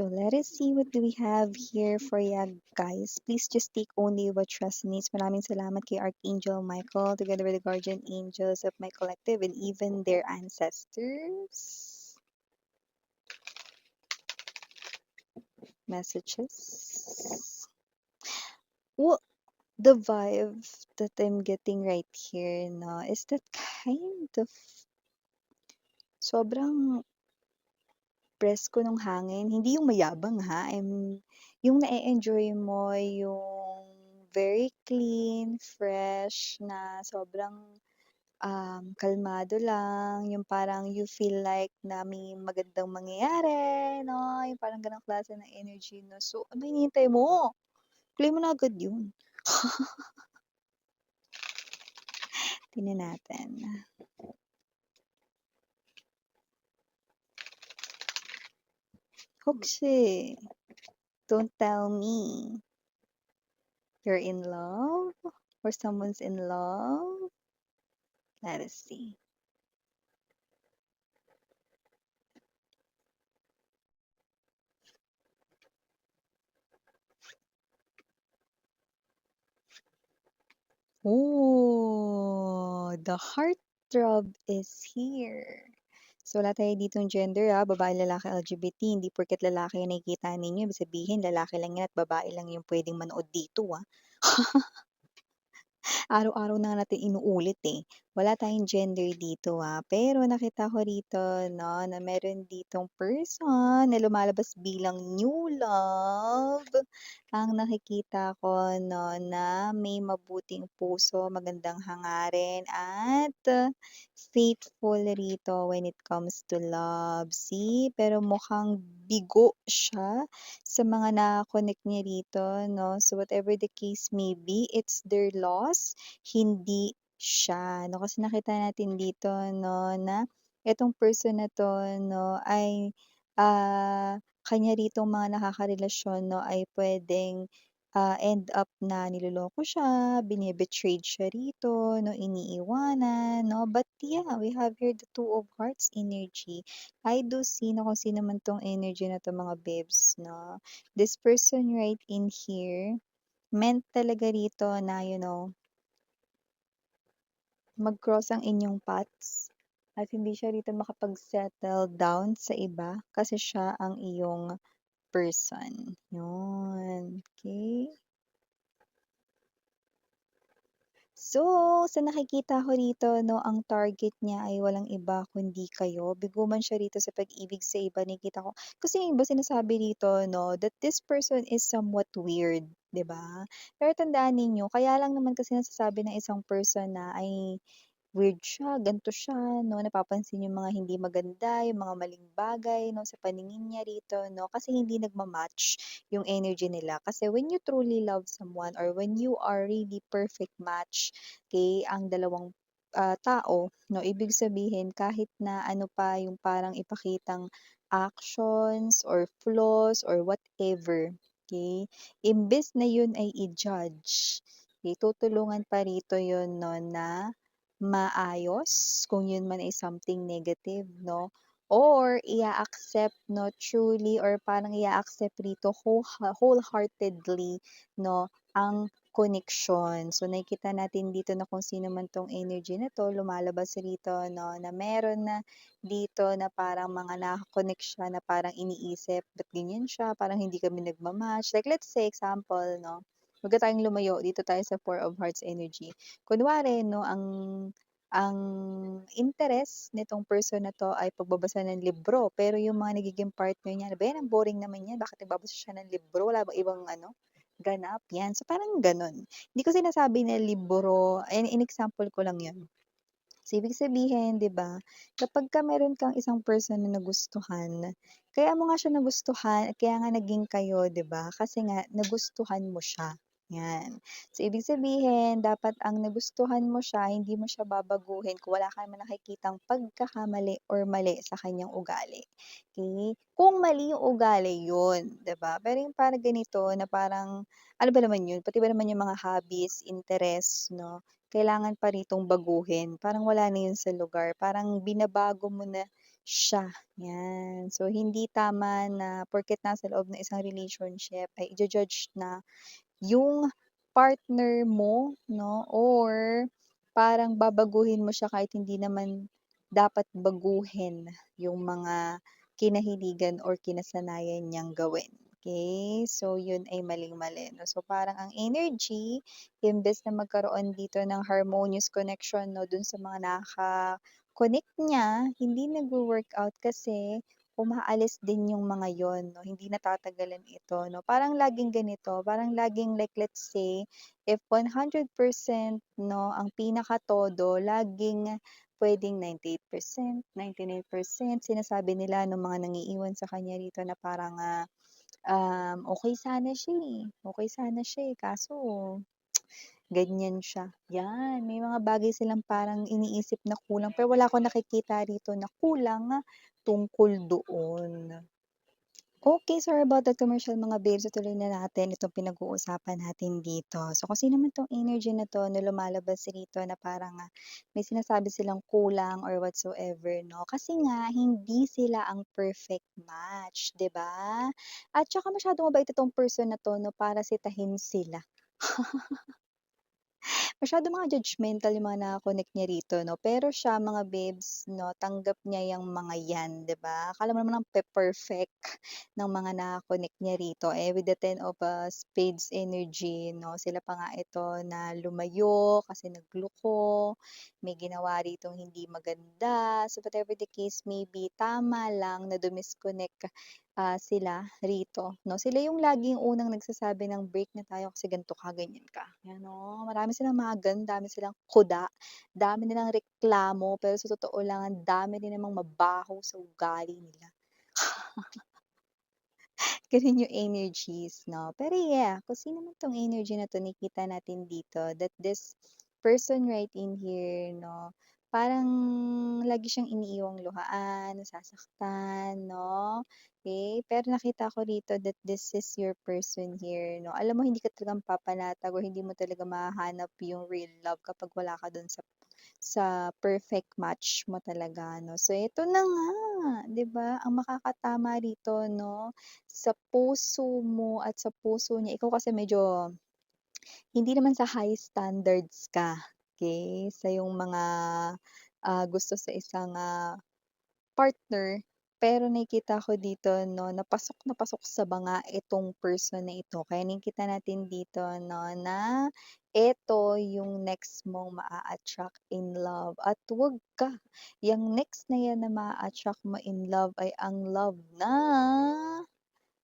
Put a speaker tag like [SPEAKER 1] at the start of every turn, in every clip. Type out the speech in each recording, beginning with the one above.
[SPEAKER 1] So let us see what do we have here for you guys. Please just take only what resonates. Maraming salamat kay Archangel Michael together with the guardian angels of my collective and even their ancestors. Messages. Well, the vibe that I'm getting right here no, is that kind of sobrang presko nung hangin. Hindi yung mayabang ha, yung na-e-enjoy mo yung very clean, fresh na sobrang kalmado lang, yung parang you feel like na may magandang mangyayari, no? Yung parang ganang klase ng energy, no? So, ano hinihintay mo? Play mo na agad yun. Tingnan natin. Hoxie, don't tell me you're in love or someone's in love. Let us see. Oh, the heartthrob is here. So, wala tayo ditong gender babae, lalaki, LGBT. Hindi porket lalaki yung nakikita ninyo, ibig sabihin lalaki lang yan at babae lang yung pwedeng manood dito Araw-araw na natin inuulit Wala tayong gender dito pero nakita ko rito 'no, na meron ditong person na lumalabas bilang new love. Ang nakikita ko 'no, na may mabuting puso, magandang hangarin at faithful rito when it comes to love. See, pero mukhang bigo siya sa mga naka-connect niya rito 'no. So whatever the case may be, it's their loss, hindi siya 'no. Kasi nakita natin dito 'no, na itong person na 'to 'no ay, kanya ritong mga nakakarelasyon 'no ay puwedeng, end up na niloloko siya, bine-betrayed siya rito 'no, iniiwanan 'no. But yeah, we have here the Two of Hearts energy. I do see na kung sino man 'tong energy na 'to mga babes 'no. This person right in here, meant talaga rito na mag-cross ang inyong paths at hindi siya rito makapag-settle down sa iba kasi siya ang iyong person. Yun, okey. So, sa nakikita ko rito 'no, ang target niya ay walang iba kundi kayo. Bigo man siya rito sa pag-ibig sa iba, nakikita ko kasi yung iba sinasabi rito 'no, that this person is somewhat weird, 'di ba? Pero tandaan ninyo, kaya lang naman kasi nasasabi ng isang person na ay weird siya, gan'to siya 'no, napapansin yung mga hindi maganda, yung mga maling bagay 'no, sa paningin niya rito 'no, kasi hindi nagma-match yung energy nila. Kasi when you truly love someone or when you are really perfect match, okay ang dalawang, tao 'no, ibig sabihin kahit na ano pa yung parang ipakitang actions or flaws or whatever, okay imbes na yun ay i-judge, okay tutulungan pa rito yun 'no na maayos kung yun man ay something negative 'no, or i-a-accept 'no, truly or parang i-a-accept rito wholeheartedly 'no, ang connection. So, nakikita natin dito na kung sino man 'tong energy na 'to lumalabas rito 'no, na meron na dito na parang mga naka-connect siya na parang iniisip, "Ba't ganyan siya, parang hindi kami nagma-match." Like let's say example 'no, wag na tayong lumayo, dito tayo sa Four of Hearts energy. Kunwari 'no, ang interes nitong person na 'to ay pagbabasa ng libro, pero yung mga nagiging partner niya, "Ano ba 'yan, ang boring naman niyan, bakit nagbabasa siya ng libro, wala bang ibang ganap?" 'Yan, so parang gano'n. Hindi ko sinasabi na libro, in-example ko lang 'yun. So, ibig sabihin 'di ba, kapagka meron kang isang person na nagustuhan, kaya mo nga siya nagustuhan at kaya nga naging kayo 'di ba, kasi nga nagustuhan mo siya, 'yan. So, ibig sabihin dapat ang nagustuhan mo siya, hindi mo siya babaguhin kung wala ka naman nakikitang pagkakamali or mali sa kanyang ugali, okey? Kung mali yung ugali yun, 'di ba? Pero yung parang ganito na parang ano ba naman yun, pati ba naman yung mga hobbies, interests 'no, kailangan pa ritong baguhin. Parang wala na yun sa lugar, parang binabago mo na siya, 'yan. So, hindi tama na porket nasa loob ng isang relationship ay iju-judge na yung partner mo 'no, or parang babaguhin mo siya kahit hindi naman dapat baguhin yung mga kinahiligan or kinasanayan niyang gawin, okay. So, yun ay maling-mali 'no. So, parang ang energy imbes na magkaroon dito ng harmonious connection 'no, dun sa mga nakaka-connect niya, hindi nagwo-workout kasi umaalis din yung mga yon 'no, hindi natatagalan ito 'no. Parang laging ganito, parang laging like let's say, if 100% 'no, ang pinaka-todo laging puwedeng 98%, 99%. Sinasabi nila nung mga nangiiwan sa kanya rito na parang, okey sana siya, okey sana siya, kaso ganyan siya. 'Yan, may mga bagay silang parang iniisip na kulang pero wala akong nakikita rito na kulang tungkol doon. Okay, sorry about that commercial mga babes. Tuloy na natin itong pinag-uusapan natin dito. So, kasi naman 'tong energy na 'to na lumalabas rito na parang, may sinasabi silang kulang or whatsoever 'no, kasi nga hindi sila ang perfect match, 'di ba? At saka masyadong mabait itong person na 'to 'no, parasitahin sila. Masyadong mga judgmental yung mga naka-connect niya rito 'no, pero siya mga babes 'no, tanggap niya yang mga 'yan, 'di ba? Akala mo naman ang perfect ng mga naka-connect niya rito, eh, with the ten of, spades energy 'no, sila pa nga ito na lumayo kasi nagloko, may ginawa ritong hindi maganda. So, whatever the case may be, tama lang na dumisconnect sila rito 'no. Sila yung laging unang nagsasabi ng, "Break na tayo kasi ganito ka, ganyan ka." 'Yan 'no, marami silang magan, dami silang kuda, dami nilang reklamo, pero sa totoo lang ang dami din namang mabaho sa ugali nila. Gano'n yung energies 'no. Pero yeah, kung sino man 'tong energy na 'to nakikita natin dito that this person right in here 'no, parang lagi siyang iniiwang luhaan, nasasaktan 'no, okay. Pero nakita ko rito that this is your person here 'no. Alam mo hindi ka talaga mapapanatag or hindi mo talaga mahahanap yung real love kapag wala ka dun sa perfect match mo talaga 'no. So ito na nga, 'di ba, ang makakatama rito 'no, sa puso mo at sa puso niya. Ikaw kasi medyo hindi naman sa high standards ka, okay, sa yung mga, gusto sa isang, partner. Pero nakikita ko dito 'no, na pasok sa banga itong person na ito. Kaya nakikita natin dito 'no, na eto yung next mong maa-attract in love at wag ka, yang next na yan na maa-attract mo in love ay ang love na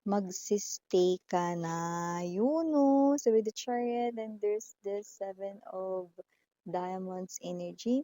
[SPEAKER 1] magsi-stay ka na. Yun 'no. So with the Chariot and there's this Seven of Diamonds energy,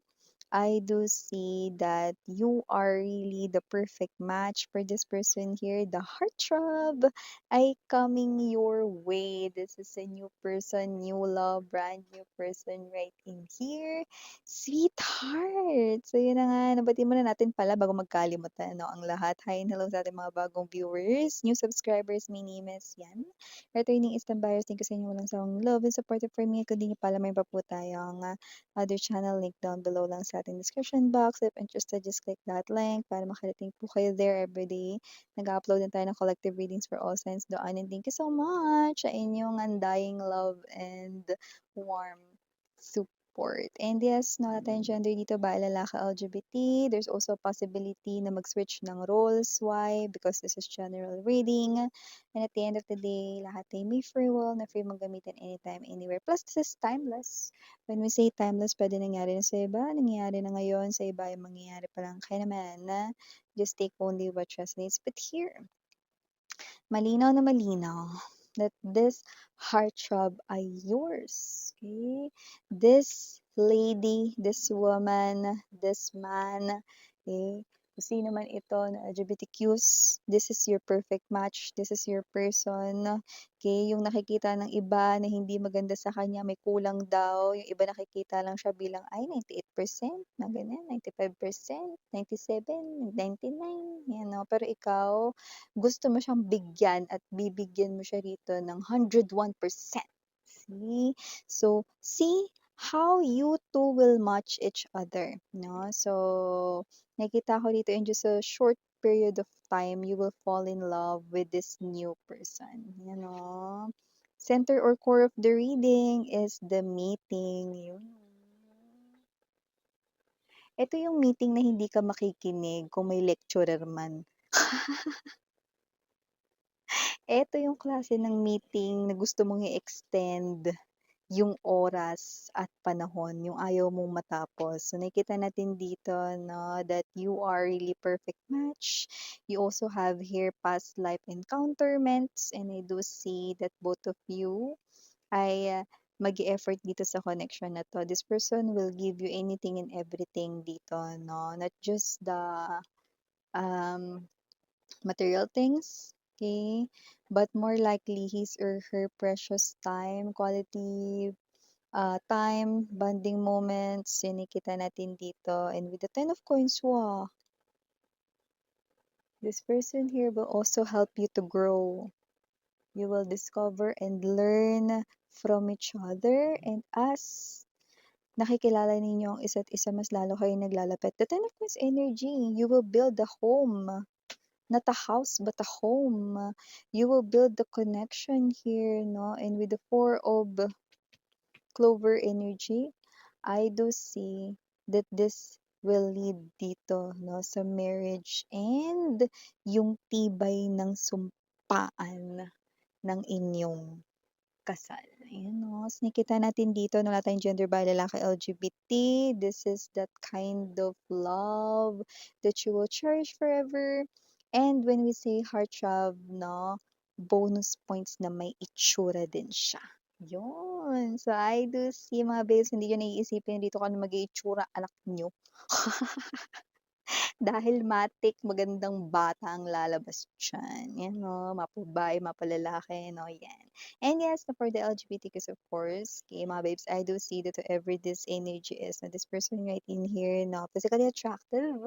[SPEAKER 1] I do see that you are really the perfect match for this person here. The heartthrob ay coming your way. This is a new person, new love, brand new person right in here. Sweetheart! So yun na nga, nabatiin muna natin pala bago magkalimutan 'no, ang lahat. Hi and hello sa ating mga bagong viewers, new subscribers, my name is Yan. Returning Eastern buyers, thank you sa inyong walang sawang love and support for me. Kung di niyo pa alam, meron pa po tayong, other channel link down below lang sa ating description box. If interested, just click that link para makarating po kayo there everyday. Nag-upload din tayo ng collective readings for all signs doon and thank you so much sa inyong undying love and warm support. And yes, no wala tayong gender dito, babae, lalaki, LGBT. There's also a possibility na mag-switch ng roles. Why? Because this is general reading. And at the end of the day, lahat ay may free will na free mong gamitin anytime, anywhere. Plus, this is timeless. When we say timeless, pwede nangyari na sa iba, nangyayari na ngayon, sa iba ay mangyayari pa lang. Kaya naman na just take only what resonates. But here, malinaw na malinaw that this heartthrob ay yours. Okay? This lady, this woman, this man, okay? Kung sino man ito na LGBTQs, this is your perfect match. This is your person. Okay? Yung nakikita ng iba na hindi maganda sa kanya, may kulang daw. Yung iba nakikita lang siya bilang, ay, 98%, na ganyan, 95%, 97, 99, yan, no? Pero ikaw, gusto mo siyang bigyan at bibigyan mo siya rito ng 101%. See? So, see how you two will match each other, no? So, nakita ko dito in just a short period of time, you will fall in love with this new person, you know? Center or core of the reading is the meeting, yun. Ito yung meeting na hindi ka makikinig kung may lecturer man. Ito yung klase ng meeting na gusto mong i-extend yung oras at panahon, yung ayaw mong matapos. So, nakikita natin dito, no, that you are really perfect match. You also have here past life encounterments, and I do see that both of you ay mag-e-effort dito sa connection na to. This person will give you anything and everything dito, no? Not just the um, material things, okay? But more likely his or her precious time, quality time, bonding moments, sinikita natin dito. And with the Ten of Coins, wow, this person here will also help you to grow. You will discover and learn from each other, and as nakikilala ninyo ang isa't isa, mas lalo kayo naglalapit. The Ten of Coins energy, you will build a home. Not a house, but a home. You will build the connection here, no? And with the Four of Clover energy, I do see that this will lead dito, no, sa marriage and yung tibay ng sumpaan ng inyong kasal. Ayan, no. So, nakikita natin dito na wala tayong gender by lalaki LGBT. This is that kind of love that you will cherish forever. And when we say heart love, no, bonus points na may itsura din siya. Yun. So, I do see mga babes, hindi nyo naiisipin dito kung ano mag-iitsura anak nyo. Dahil matik, magandang bata ang lalabas diyan. Yan 'no, mapababae, mapalalaki 'no, yan. And yes, for the LGBTQs of course, okay, mga babes, I do see that whoever this energy is, na this person right in here, no, physically attractive.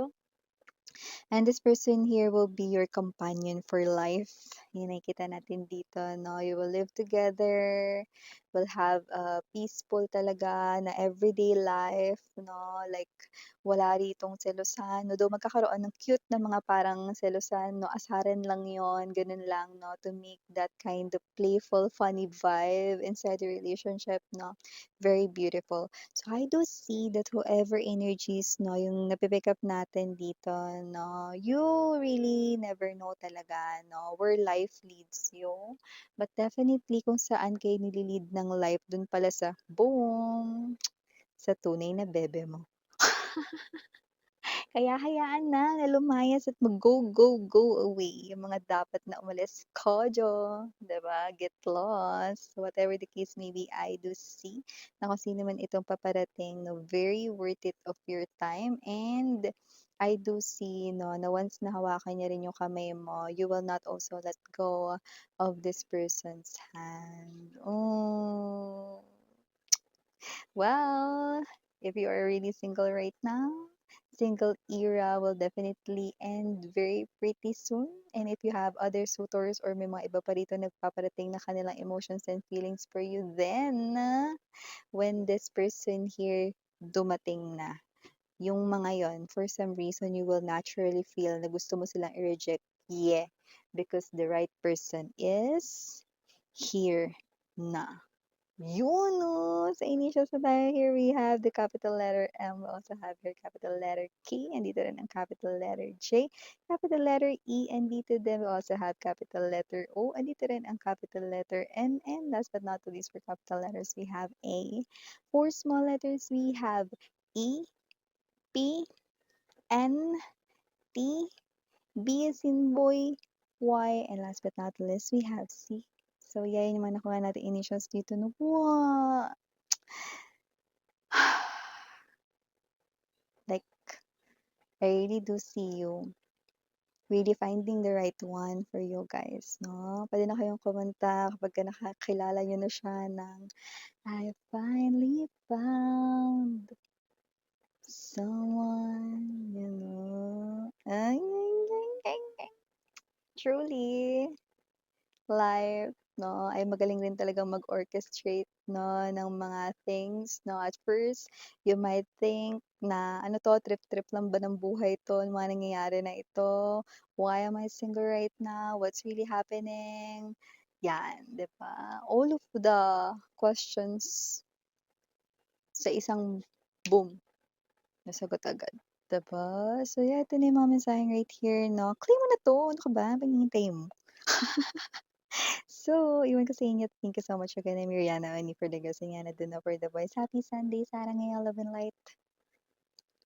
[SPEAKER 1] And this person here will be your companion for life. Yan nakikita natin dito, no? You will live together, will have a peaceful talaga na everyday life, no? Like, wala ritong selosan. No? Though magkakaroon ng cute na mga parang selosan, no? Asaran lang yon, ganun lang, no? To make that kind of playful, funny vibe inside the relationship, no? Very beautiful. So I do see that whoever energies, no, yung napipick up natin dito, no, you really never know talaga, no, where life leads you. But definitely kung saan kayo nililid ng life, dun pala sa boom, sa tunay na bebe mo. Kaya hayaan na lumayas at mag-go, go, go away yung mga dapat na umalis. Kojo, 'di ba? Get lost. Whatever the case may be, I do see na kung sino man itong paparating, no, very worth it of your time. And I do see, no, na once nahawakan niya rin yung kamay mo, you will not also let go of this person's hand. Oh. Well, if you are really single right now, single era will definitely end very pretty soon. And if you have other suitors or may mga iba pa rito nagpaparating na kanilang emotions and feelings for you, then when this person here dumating na, yung mga yon, for some reason, you will naturally feel na gusto mo silang i-reject. Yeah, because the right person is here na. Yun, oh, sa initials na tayo, here we have the capital letter M. We also have here capital letter K, and dito rin ang capital letter J, capital letter E, and dito din we also have capital letter O, and dito rin ang capital letter N, and last but not least for capital letters, we have A. For small letters, we have E, P, N, T, B as in boy, Y, and last but not least, we have C. So, yan yung mga nakuha natin initials dito. No? Wow! Like, I really do see you really finding the right one for you guys, no? Pwede na kayong kumanta kapag nakakilala nyo na siya ng I finally found someone, you know. Ay. Truly, life, no? Ay magaling rin talagang mag-orchestrate 'no, ng mga things 'no. At first, you might think na ano 'to, trip-trip lang ba ng buhay 'to, yung mga nangyayari na ito, why am I single right now, what's really happening? 'Yan, 'di ba? All of the questions sa isang boom, nasagot agad, 'di ba? So yeah, ito na yung mga mensaheng right here 'no, claim mo na 'to, ano ka ba, anong hinihintay mo? So, iwan ko sa inyo. Thank you so much again. I'm Miriana Oni for the girls and Yana Duna for the boys. Happy Sunday, Sarang ngayong love and light.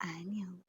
[SPEAKER 1] Annyeong.